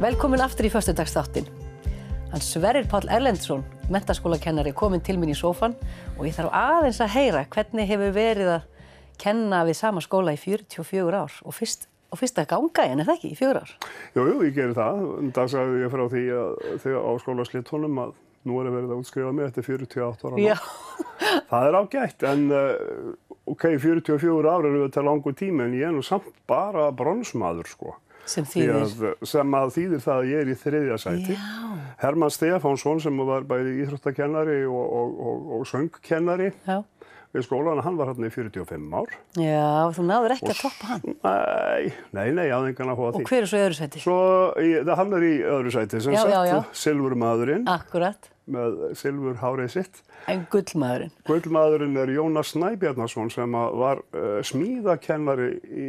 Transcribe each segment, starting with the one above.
Velkomin aftur í föstudagsþáttinn. Hann Sverrir Páll Erlendsson, menntaskólakennari, kominn til mín í sófann og ég þarf aðeins að heyra hvernig hefur verið að kenna við sama skóla í 44 ár og fyrst að ganga í hann, er það ekki, í 4 ár? Jú, ég geri það. Það sagði ég frá því að þegar á skólaslittunum að nú er verið að útskrifa mig eftir 48 ára. Já. Það er ágætt, en ok, 44 ár eru þetta langur tími, en ég er nú samt bara bronsmaður, sko. Sem þýðir? Sem að þýðir það að ég er í 3. sæti. Já. Hermann Stefánsson, sem var bæði íþróttakennari og söngkennari við skólan, hann var hérna í 45 ár. Já, þú náður ekki að toppa hann? Nei, ég hafði engan að hóa því. Og hver er svo í öðru sæti? Hann er í öðru sæti, sem sagt, silfurmaðurinn. Akkurat. Með silfurhárið sitt. En gullmaðurinn? Gullmaðurinn er Jónas Snæbjarnason sem var smíðakennari í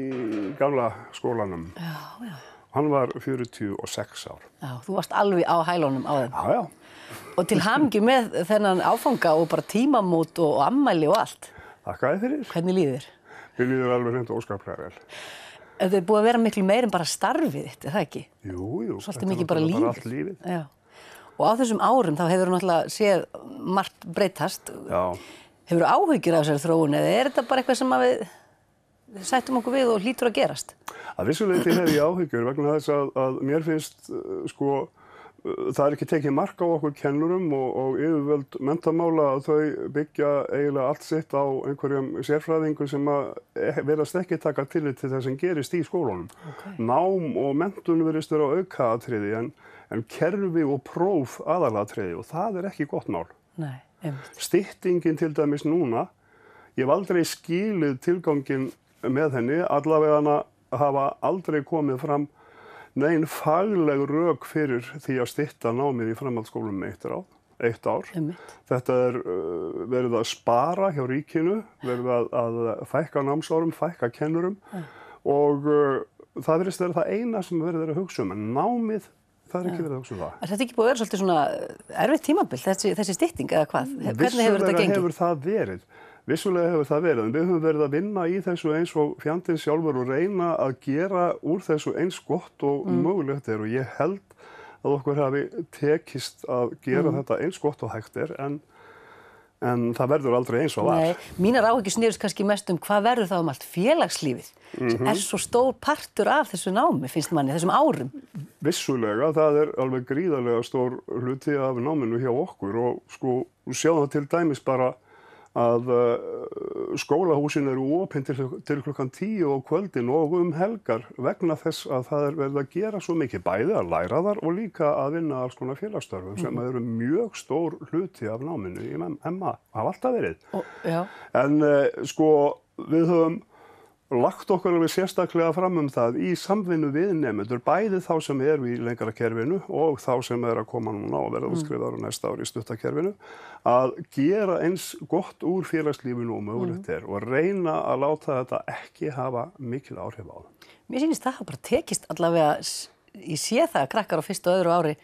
gamla skólanum. Já. Hann var 46 ár. Já, þú varst alveg á hælunum á þeim. Já. Og til hamingju með þennan áfanga og bara tímamót og ammæli og allt. Þakka þér fyrir. Hvernig líður? Mér líður alveg hreint óskaplega vel. Þetta er búið að vera miklu meir en bara starfið þitt, er það ekki? Jú. Svolítið mikið bara lífið. Bara allt lífið. Já. Og á þessum árum þá hefur náttúrulega séð margt breytast. Já. Hefur áhyggjur af þessari þróun eða er þetta bara eitthvað sem við sættum okkur við og hlýtur að gerast? Að vissuleyti hef ég áhyggjur vegna þess að mér finnst, það er ekki tekið mark á okkur kennurum og yfirvöld menntamála að þau byggja eiginlega allt sitt á einhverjum sérfræðingum sem að virðast ekki taka tillit til það sem gerist í skólunum. Okay. Nám og menntun virðist vera aukaatriði en kerfi og próf aðalatriði og það er ekki gott mál. Nei, einmitt. Styttingin til dæmis núna, ég hef aldrei skilið tilgangin með henni, allavega hafa aldrei komið fram nein fagleg rök fyrir því að stytta námið í framhaldsskólum með 1 ár. Einmitt. Þetta er verið að spara hjá ríkinu, verið að fækka námsárum, fækka kennurum og það virðist vera það eina sem verið að hugsa en námið það er ekki verið að hugsa það. Er þetta ekki búið að vera svolítið svona erfitt tímabil, þessi stytting eða hvað? Hvernig hefur þetta gengið? Vissulega hefur það verið, en við höfum verið að vinna í þessu eins og fjandinn sjálfur og reyna að gera úr þessu eins gott og mögulegt er og ég held að okkur hafi tekist að gera þetta eins gott og hægt er, en það verður aldrei eins og var. Nei, mínar áhyggjur snerust kannski mest hvað verður það allt félagslífið sem er svo stór partur af þessu námi, finnst manni, þessum árum. Vissulega, það er alveg gríðarlega stór hluti af náminu hjá okkur og sko, sjáum það til dæmis bara að skólahúsin eru opin til klukkan 10 á kvöldin og helgar vegna þess að það er verið að gera svo mikið bæði að læra þar og líka að vinna alls konar félagsstörfum sem eru mjög stór hluti af náminu í MA, hafa alltaf verið. En sko við höfum lagt okkur alveg sérstaklega fram það í samvinnu við nemendur, bæði þá sem eru í lengra kerfinu og þá sem að koma núna og verða útskrifaðir á næsta ári í stuttakerfinu, að gera eins gott úr félagslífinu og mögulegt er og reyna að láta þetta ekki hafa mikil áhrif á það. Mér sýnist það bara tekist allavega, ég sé það að krakkar á 1. og 2. ári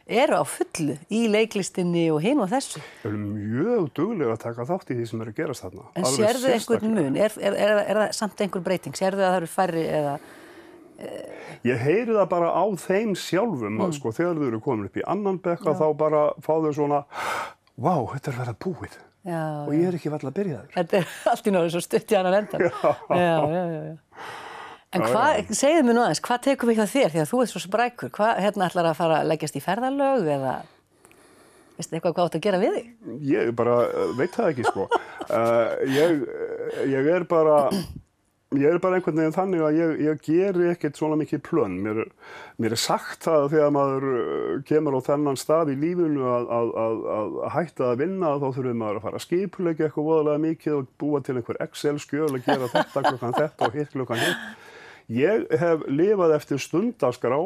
eru á fullu í leiklistinni og hinn og þessu. Þau eru mjög duglega að taka þátt í því sem eru að gerast þarna. En sérðu einhvern mun? Er það samt einhver breyting? Sérðu að það eru færri eða? Ég heyri það bara á þeim sjálfum að sko þegar þau eru komin upp í annan bekk þá bara fá þau svona vá, þetta er verið að búið. Já. Og ég er ekki varla að byrja þér. Þetta er allt í náttúrulega svo stutt í annan endan. Já. En segðu mér nú aðeins, hvað tekur við hjá þér? Því að þú ert svo sprækur. Hérna ætlar að fara að leggjast í ferðalög eða veistu eitthvað hvað átt að gera við þig? Ég bara veit það ekki, sko. Ég er bara einhvern veginn þannig að ég geri ekkert svona mikið plön. Mér er sagt það þegar maður kemur á þennan stað í lífinu að hætta að vinna þá þurfum maður að fara að skipuleggja eitthvað voðalega mikið og búa til einhver Excel-skjöl og gera þetta klukkan þetta og hitt klukkan hitt. Ég hef lifað eftir stundaskrá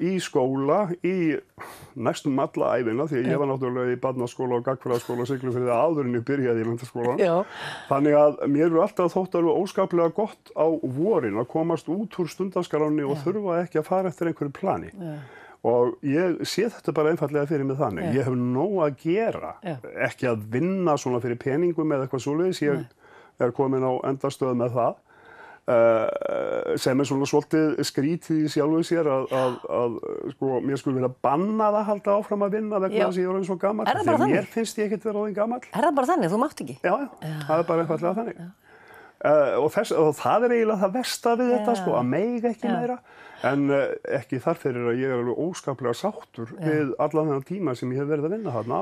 í skóla í næstum alla ævina því ég var náttúrulega í barnaskóla og gagnfræðaskóla Siglufirði áður en ég byrjaði í menntaskólanum. Þannig að mér eru alltaf þótt alveg óskaplega gott á vorin að komast út úr stundaskráni og þurfa ekki að fara eftir einhverju plani. Og ég sé þetta bara einfallega fyrir mig þannig. Ég hef nóg að gera, ekki að vinna svona fyrir peningum eða eitthvað svoleiðis. Ég er komin á endastöð með það. sem svona svolítið skrítið í sjálfu sér að sko, mér skulle vera bannað að halda áfram að vinna vegna þess að ég er orðinn svo gamall. Er það bara þannig? Mér finnst ég ekkert vera orðinn gamall. Er það bara þannig? Þú mátt ekki? Já, það er bara einfaldlega þannig. Og það er eiginlega það versta við þetta, sko, að mega ekki meira. En ekki þar fyrir að ég er alveg óskaplega sáttur við allan þennan tíma sem ég hef verið að vinna þarna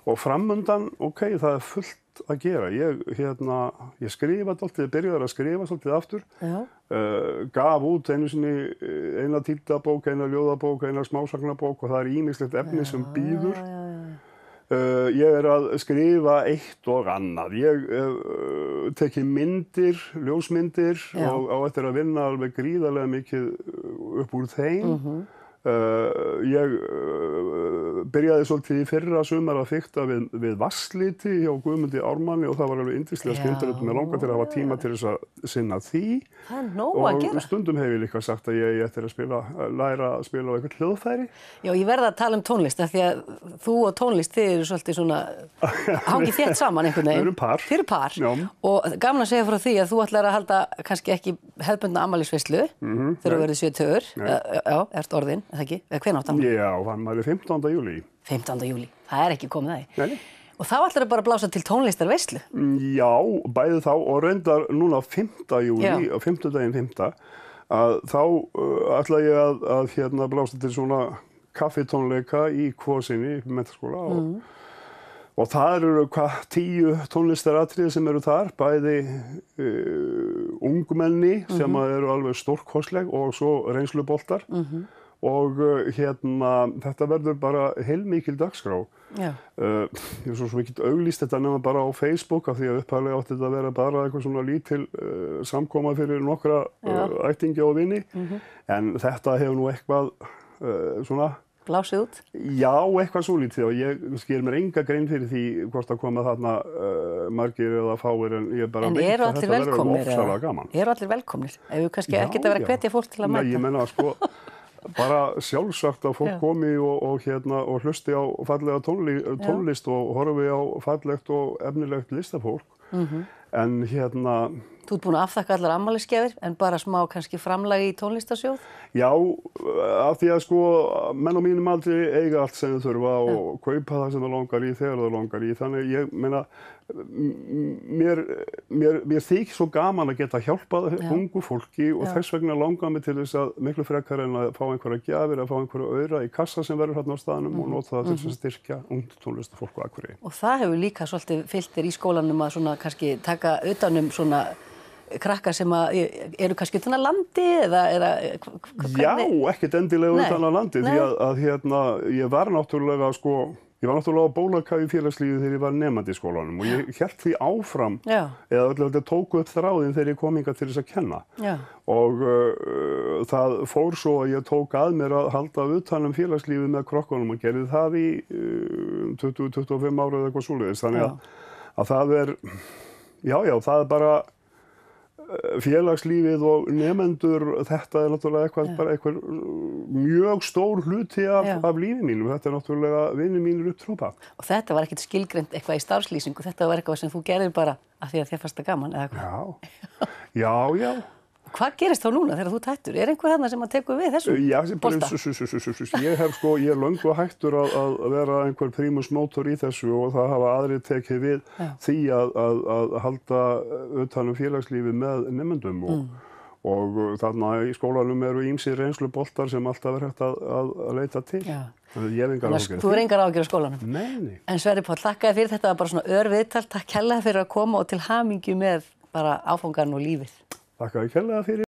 og framundan, það er fullt að gera. Ég skrifa dálítið, byrjaði að skrifa svolítið aftur, gaf út einu sinni eina tíldabók, eina ljóðabók, eina smásagnabók og það er ýmislegt efni sem býður. Ég er að skrifa eitt og annað. Ég teki myndir, ljósmyndir og á eftir að vinna alveg gríðarlega mikið upp úr þeim. Ég byrjaði svolítið í fyrra sumar að fikta við vatnsliti hjá Guðmundi Ármanni og það var alveg yndislega skemmtilegt og mér langar til að hafa tíma til þess að sinna því. Það er nóg að gera. Og stundum hef ég líka sagt að ég ætti að læra að spila á eitthvað hljóðfæri. Já, ég verð að tala um tónlist af því að þú og tónlist, þið eru svolítið svona hangið þétt saman einhvern veginn. Við erum par. Þið eru par. Og gaman að segja frá því að þú ætlar að halda kannski ekki hefðbundna afmælisveislu þegar þú verður 70. Já, ert orðin. Það ekki? Hvenær átt afmæli? Já, hann var 15. júlí. 15. júlí. Það er ekki komið að því. Nei. Og þá ætlarðu bara að blása til tónlistarveislu? Já, bæði þá og reyndar núna 5. júlí, á 5. daginn 5. að þá ætla ég að blása til svona kaffitónleika í Kvosinni í menntaskóla og það eru 10 tónlistaratriði sem eru þar, bæði ungmenni sem eru alveg stórkostleg og svo reynsluboltar. Og þetta verður bara heilmikil dagskrá. Ég er svo ekki auglýst þetta nema bara á Facebook af því að upphaflega átti þetta að vera bara eitthvað svona lítil samkoma fyrir nokkra ættingja og vini. En þetta hefur nú eitthvað svona blásið út? Já, eitthvað svo lítið og ég sker mér enga grein fyrir því hvort að koma þarna margir eða fáir en ég bara veit að þetta verður ofsalega gaman. Eru allir velkomnir? Ef við kannski ekkert að vera að hvetja fólk til að mæta? Nei, ég meina sko bara sjálfsagt að fólk komi og hlusti á fallega tónlist og horfi á fallegt og efnilegt listafólk. En Þú ert búin að afþakka allar afmælisgjafir en bara smá kannski framlagi í tónlistarsjóð? Já, af því að sko menn á mínum aldri eiga allt sem þau þurfa og kaupa það sem það langar í þegar það langar í. Þannig ég meina mér þykir svo gaman að geta hjálpað ungu fólki og þess vegna langar mig til þess að miklu frekar en að fá einhverja gjafir, að fá einhverja aura í kassa sem verður hérna á staðnum og nota það til þess að styrkja ungt tónlistafólk á Akureyri. Og það hefur líka svolítið fylgt þér í skólanum að svona kannski taka utanum svona krakkar sem eru kannski utan að landi eða Já, ekkert endilega utan að landi því að ég var náttúrulega á bólakafi í félagslífi þegar ég var nemandi í skólanum og ég hélt því áfram eða tók upp þráðinn þegar ég kom hingað til þess að kenna. Og það fór svo að ég tók að mér að halda utan félagslífið með krokkunum og gerði það í 20-25 ára eða eitthvað svoleiðis. Þannig að það er, það er bara félagslífið og nemendur, þetta er náttúrulega eitthvað mjög stór hluti af lífi mínu. Þetta er náttúrulega vinir mínir upp trópa. Og þetta var ekkert skilgreint eitthvað í starfslýsingu, þetta var eitthvað sem þú gerðir bara af því að þér fannst það gaman, eða hvað? Já. Hvað gerist þá núna þegar þú hættur? Er einhver þarna sem að tekur við þessu bolta? Ég er löngu hættur að vera einhver primus motor í þessu og það hafa aðrir tekið við því að halda utan félagslífið með nemendum og þarna í skólanum eru ýmsir reynsluboltar sem alltaf er hægt að leita til. Þú er engar áhyggjur af skólanum? Nei. En Sverrir Páll, þakka þér fyrir þetta, var bara svona örviðtal, takk kærlega fyrir að koma og til hamingju með bara áfangan og lífið. Þakka þér kærlega fyrir.